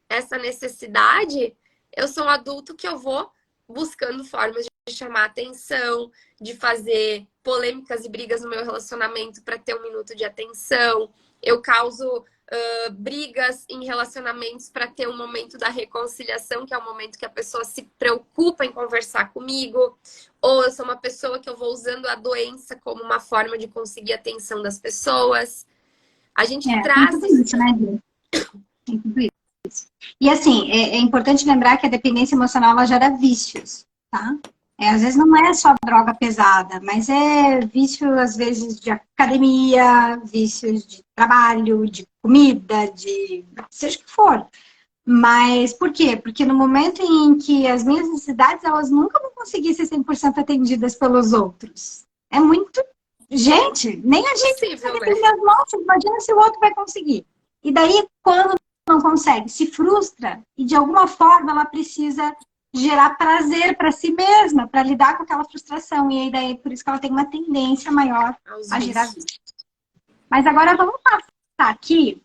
essa necessidade, eu sou um adulto que eu vou buscando formas de chamar atenção, de fazer polêmicas e brigas no meu relacionamento para ter um minuto de atenção. Eu causo brigas em relacionamentos para ter um momento da reconciliação, que é o momento que a pessoa se preocupa em conversar comigo. Ou eu sou uma pessoa que eu vou usando a doença como uma forma de conseguir a atenção das pessoas. A gente traz tem tudo isso, né, Bia? Tem tudo isso. E assim, é importante lembrar que a dependência emocional ela gera vícios, tá? Às vezes não é só droga pesada, mas é vício, às vezes, de academia, vícios de trabalho, de comida, de seja o que for. Mas por quê? Porque no momento em que as minhas necessidades, elas nunca vão conseguir ser 100% atendidas pelos outros. É muito... Gente, nem a gente consegue atender as nossas, imagina se o outro vai conseguir. E daí, quando não consegue, se frustra e de alguma forma ela precisa gerar prazer para si mesma, para lidar com aquela frustração. E aí, daí, por isso que ela tem uma tendência maior a gerar vício. Mas agora vamos passar aqui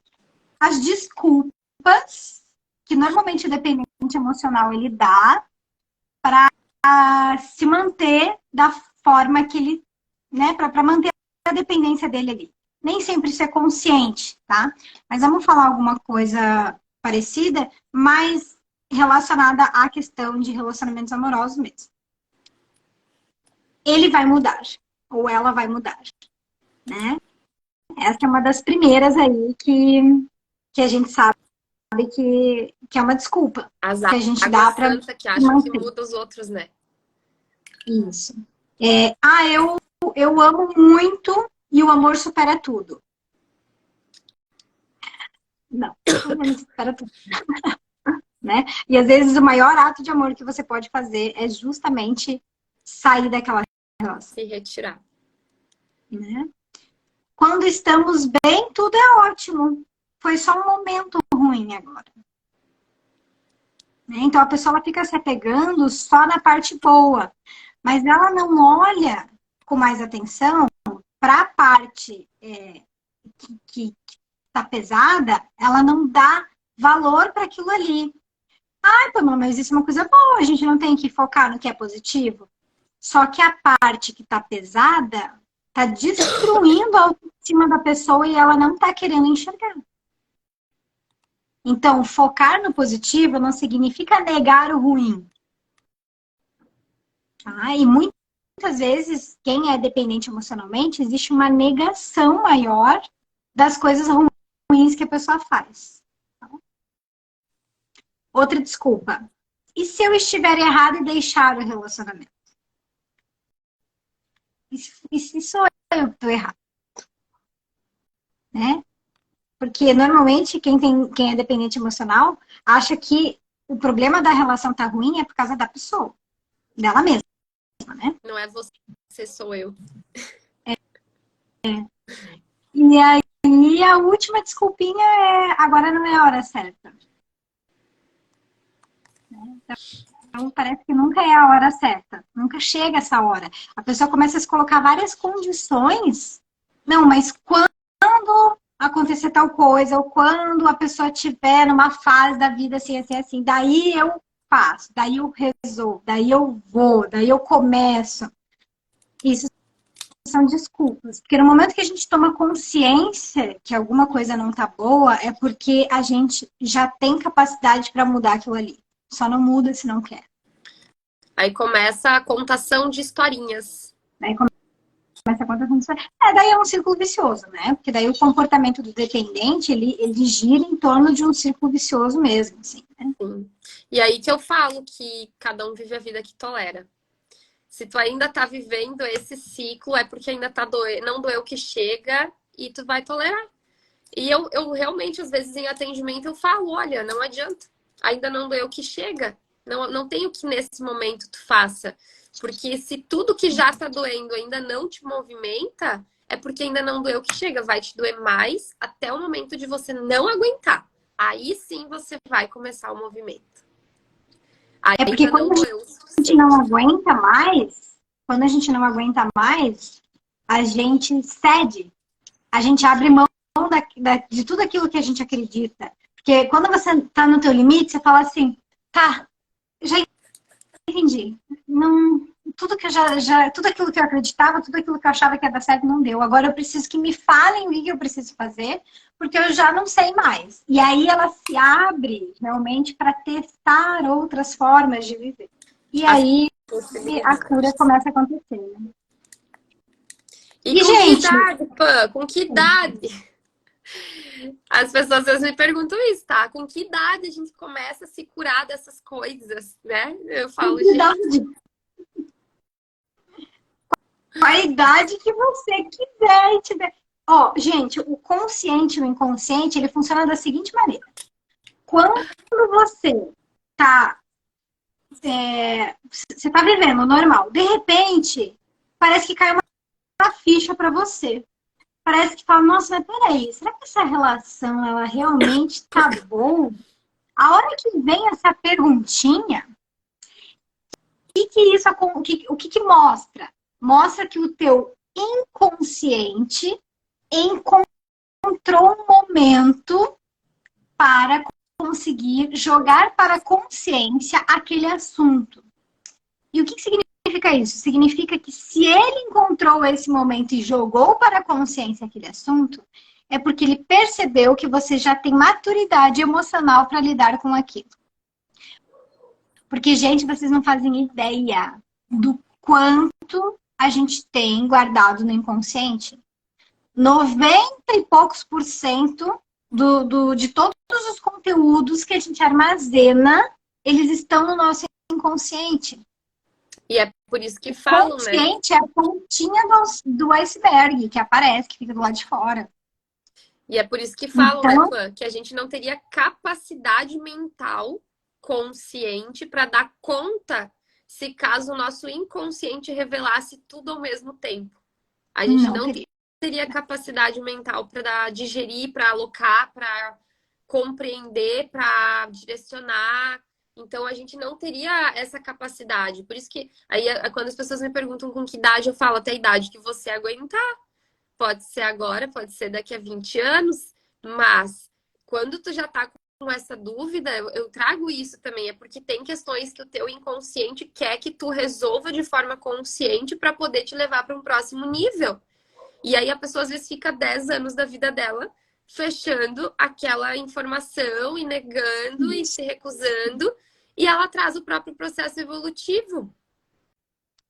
as desculpas que normalmente o dependente emocional ele dá para se manter da forma que ele, né, para manter a dependência dele ali. Nem sempre isso é consciente, tá? Mas vamos falar alguma coisa parecida, mas relacionada à questão de relacionamentos amorosos mesmo. Ele vai mudar, ou ela vai mudar, né? Essa é uma das primeiras aí que a gente sabe que é uma desculpa. Que a gente dá para que acham que muda os outros, né? Isso. Eu amo muito e o amor supera tudo. Não, o amor supera tudo. Né? E às vezes o maior ato de amor que você pode fazer é justamente sair daquela relação. Se retirar. Né? Quando estamos bem, tudo é ótimo. Foi só um momento ruim agora. Então a pessoa ela fica se apegando só na parte boa, mas ela não olha com mais atenção para a parte que está pesada, ela não dá valor para aquilo ali. Ai, Pamela, mas isso é uma coisa boa, a gente não tem que focar no que é positivo. Só que a parte que está pesada está destruindo a autoestima da pessoa e ela não está querendo enxergar. Então, focar no positivo não significa negar o ruim. Tá? E muitas vezes, quem é dependente emocionalmente, existe uma negação maior das coisas ruins que a pessoa faz. Tá? Outra desculpa. E se eu estiver errado e deixar o relacionamento? E se sou eu que estou errado? Né? Porque normalmente quem é dependente emocional acha que o problema da relação tá ruim é por causa da pessoa, dela mesma, né? Não é você, sou eu. E aí a última desculpinha é agora não é a hora certa. Então parece que nunca é a hora certa, nunca chega essa hora. A pessoa começa a se colocar várias condições. Não, mas quando acontecer tal coisa, ou quando a pessoa estiver numa fase da vida assim, assim, assim, daí eu faço, daí eu resolvo, daí eu vou, daí eu começo. Isso são desculpas. Porque no momento que a gente toma consciência que alguma coisa não tá boa, é porque a gente já tem capacidade para mudar aquilo ali. Só não muda se não quer. Aí começa a contação de historinhas. Daí começa a conta com isso. Daí é um círculo vicioso, né? Porque daí o comportamento do dependente, ele gira em torno de um círculo vicioso mesmo, assim, né? Sim. E aí que eu falo que cada um vive a vida que tolera. Se tu ainda tá vivendo esse ciclo, é porque ainda tá não doeu que chega e tu vai tolerar. E eu realmente, às vezes, em atendimento, eu falo, olha, não adianta. Ainda não doeu que chega. Não tem o que nesse momento tu faça. Porque se tudo que já tá doendo ainda não te movimenta, é porque ainda não doeu que chega. Vai te doer mais até o momento de você não aguentar. Aí sim você vai começar o movimento. É porque Ainda não doeu o a gente não suficiente. aguenta mais, quando a gente não aguenta mais, a gente cede. A gente abre mão de tudo aquilo que a gente acredita. Porque quando você tá no teu limite, você fala assim, tá, já entendi. Não, tudo que eu tudo aquilo que eu acreditava, tudo aquilo que eu achava que ia dar certo, não deu. Agora eu preciso que me falem o que eu preciso fazer, porque eu já não sei mais. E aí ela se abre realmente para testar outras formas de viver. E aí a cura começa a acontecer. Né? E E, com que gente, idade, Pã? Com que idade? As pessoas às vezes me perguntam isso, tá? Com que idade a gente começa a se curar dessas coisas, né? Eu com falo, que gente, idade? Com a idade que você quiser e tiver. Ó, gente, o consciente e o inconsciente, ele funciona da seguinte maneira. Quando você tá, você tá vivendo normal, de repente, parece que cai uma ficha para você. Parece que fala, nossa, mas peraí, será que essa relação, ela realmente tá boa? A hora que vem essa perguntinha, o que mostra? Mostra que o teu inconsciente encontrou um momento para conseguir jogar para a consciência aquele assunto. E o que significa isso? Significa que se ele encontrou esse momento e jogou para a consciência aquele assunto, é porque ele percebeu que você já tem maturidade emocional para lidar com aquilo. Porque, gente, vocês não fazem ideia do quanto a gente tem guardado no inconsciente. 90 e poucos por cento de todos os conteúdos que a gente armazena, eles estão no nosso inconsciente. e é por isso que O falam, né? consciente é a pontinha do iceberg que aparece, que fica do lado de fora. E é por isso que falam, né, Então, Pã? Que a gente não teria capacidade mental consciente para dar conta se caso o nosso inconsciente revelasse tudo ao mesmo tempo. A gente não não teria. teria capacidade mental para digerir, para alocar, para compreender, para direcionar. Então, a gente não teria essa capacidade. Por isso que, aí, quando as pessoas me perguntam com que idade, eu falo até a idade que você aguentar. Pode ser agora, pode ser daqui a 20 anos, mas quando tu já tá com essa dúvida, eu trago isso também. É porque tem questões que o teu inconsciente quer que tu resolva de forma consciente para poder te levar para um próximo nível. E aí a pessoa às vezes fica 10 anos da vida dela fechando aquela informação e negando e se recusando, e ela traz o próprio processo evolutivo.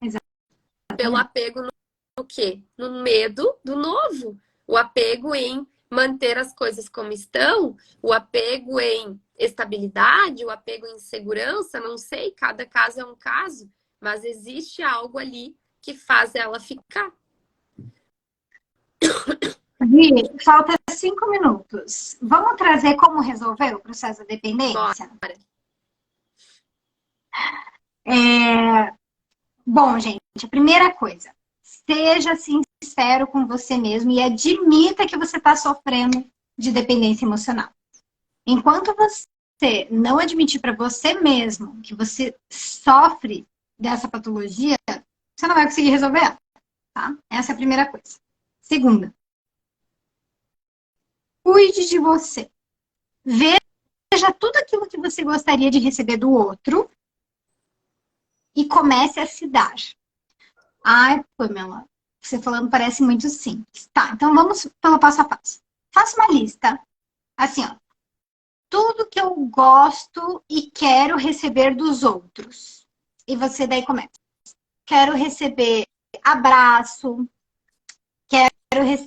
Exatamente. Pelo apego no quê? No medo do novo. O apego em manter as coisas como estão, o apego em estabilidade, o apego em segurança, não sei, cada caso é um caso, mas existe algo ali que faz ela ficar. Vi, falta 5 minutos. Vamos trazer como resolver o processo da dependência? Bora. Bom, gente, a primeira coisa, seja sincero com você mesmo e admita que você está sofrendo de dependência emocional. Enquanto você não admitir para você mesmo que você sofre dessa patologia, você não vai conseguir resolver ela, tá? Essa é a primeira coisa. Segunda, cuide de você. Veja tudo aquilo que você gostaria de receber do outro e comece a se dar. Ai, Pamela, você falando parece muito simples. Tá, então vamos pelo passo a passo. Faça uma lista. Assim, ó. Tudo que eu gosto e quero receber dos outros. E você daí começa. Quero receber abraço.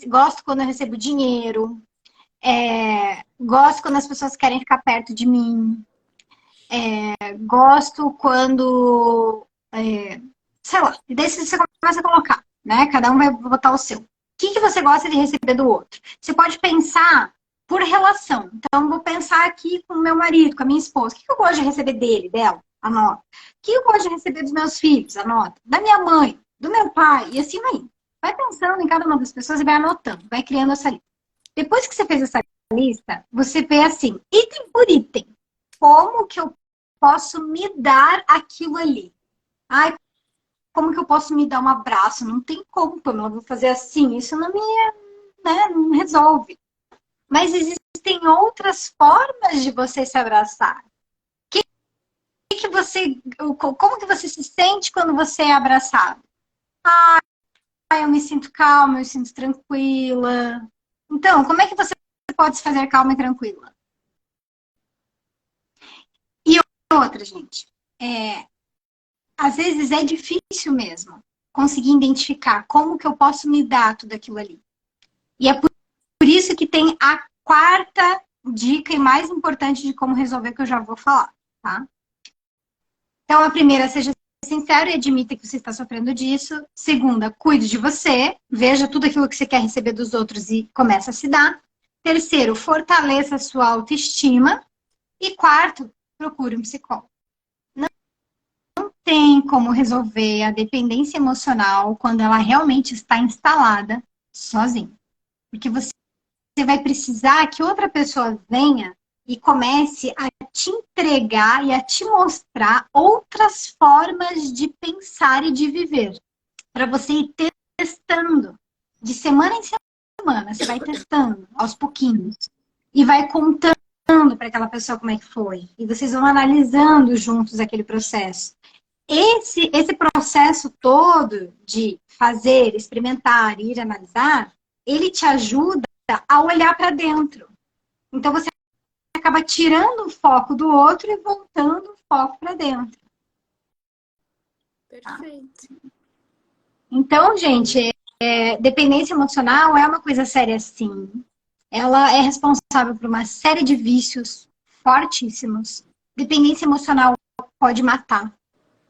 Gosto quando eu recebo dinheiro. Gosto quando as pessoas querem ficar perto de mim. Gosto quando... sei lá. E daí você começa a colocar, né? Cada um vai botar o seu. O que você gosta de receber do outro? Você pode pensar por relação. Então, vou pensar aqui com o meu marido, com a minha esposa. O que eu gosto de receber dele, dela? Anota. O que eu gosto de receber dos meus filhos? Anota. Da minha mãe, do meu pai, e assim vai. Vai pensando em cada uma das pessoas e vai anotando. Vai criando essa lista. Depois que você fez essa lista, você vê assim, item por item. Como que eu posso me dar aquilo ali? Ai, como que eu posso me dar um abraço? Não tem como, Pamela, eu vou fazer assim. Isso não me, né, não resolve. Mas existem outras formas de você se abraçar. Como que você se sente quando você é abraçado? Ah, eu me sinto calma, eu me sinto tranquila. Então, como é que você pode se fazer calma e tranquila? E outra, gente, às vezes é difícil mesmo conseguir identificar como que eu posso me dar tudo aquilo ali. E é por isso que tem a quarta dica e mais importante de como resolver, que eu já vou falar, tá? Então, a primeira, seja sincero e admita que você está sofrendo disso. Segunda, cuide de você. Veja tudo aquilo que você quer receber dos outros e comece a se dar. Terceiro, fortaleça a sua autoestima. E quarto, procure um psicólogo. Não tem como resolver a dependência emocional quando ela realmente está instalada sozinho. Porque você vai precisar que outra pessoa venha e comece a te entregar e a te mostrar outras formas de pensar e de viver. Para você ir testando. De semana em semana, você vai testando aos pouquinhos. E vai contando para aquela pessoa como é que foi. E vocês vão analisando juntos aquele processo. Esse processo todo de fazer, experimentar, ir analisar, ele te ajuda a olhar para dentro. Então, você acaba tirando o foco do outro e voltando o foco para dentro. Perfeito. Tá? Então, gente, dependência emocional é uma coisa séria, sim. Ela é responsável por uma série de vícios fortíssimos. Dependência emocional pode matar,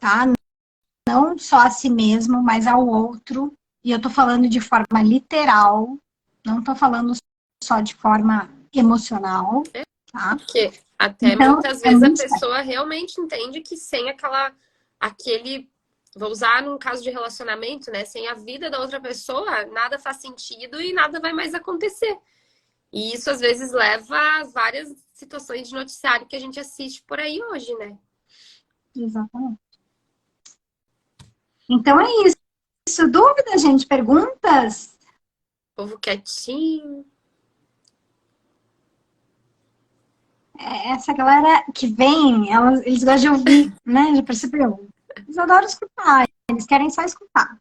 tá? Não só a si mesmo, mas ao outro. E eu tô falando de forma literal, não tô falando só de forma emocional, tá? Porque até então, muitas vezes a muito pessoa realmente entende que sem aquele Vou usar num caso de relacionamento, né? Sem a vida da outra pessoa, nada faz sentido e nada vai mais acontecer. E isso, às vezes, leva a várias situações de noticiário que a gente assiste por aí hoje, né? Exatamente. Então é isso. Dúvidas, gente? Perguntas? Povo quietinho. Essa galera que vem, eles gostam de ouvir, né? Já percebeu? Eles adoram escutar, eles querem só escutar.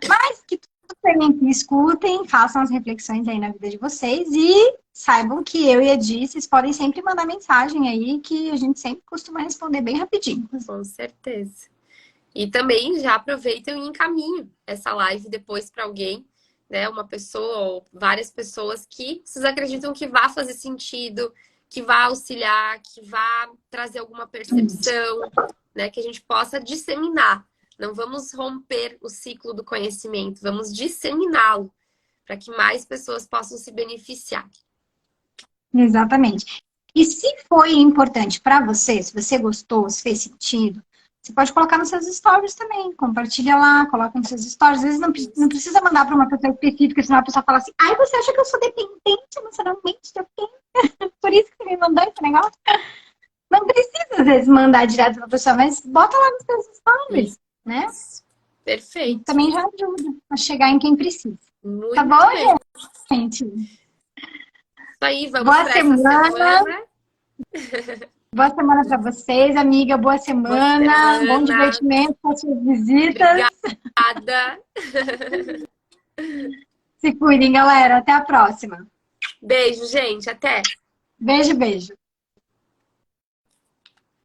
Mas que tudo bem, que escutem, façam as reflexões aí na vida de vocês e saibam que eu e a Di, vocês podem sempre mandar mensagem aí, que a gente sempre costuma responder bem rapidinho. Com certeza. E também já aproveitem e encaminhem essa live depois para alguém, né? Uma pessoa ou várias pessoas que vocês acreditam que vá fazer sentido, que vá auxiliar, que vá trazer alguma percepção, né? Que a gente possa disseminar. Não vamos romper o ciclo do conhecimento, vamos disseminá-lo para que mais pessoas possam se beneficiar. Exatamente. E se foi importante para você, se você gostou, se fez sentido, você pode colocar nos seus stories também. Compartilha lá, coloca nos seus stories. Às vezes não precisa mandar para uma pessoa específica, senão a pessoa fala assim: ai, você acha que eu sou dependente emocionalmente de alguém? Por isso que você me mandou esse negócio? Não precisa, às vezes, mandar direto para a pessoa, mas bota lá nos seus stories, né? Perfeito. Também já ajuda a chegar em quem precisa. Muito tá bom, bem. gente? Isso aí, vamos Boa para semana. essa semana. Boa semana para vocês, amiga. Boa semana. Bom divertimento com as suas visitas. Obrigada. Se cuidem, galera. Até a próxima. Beijo, gente. Até. Beijo, beijo.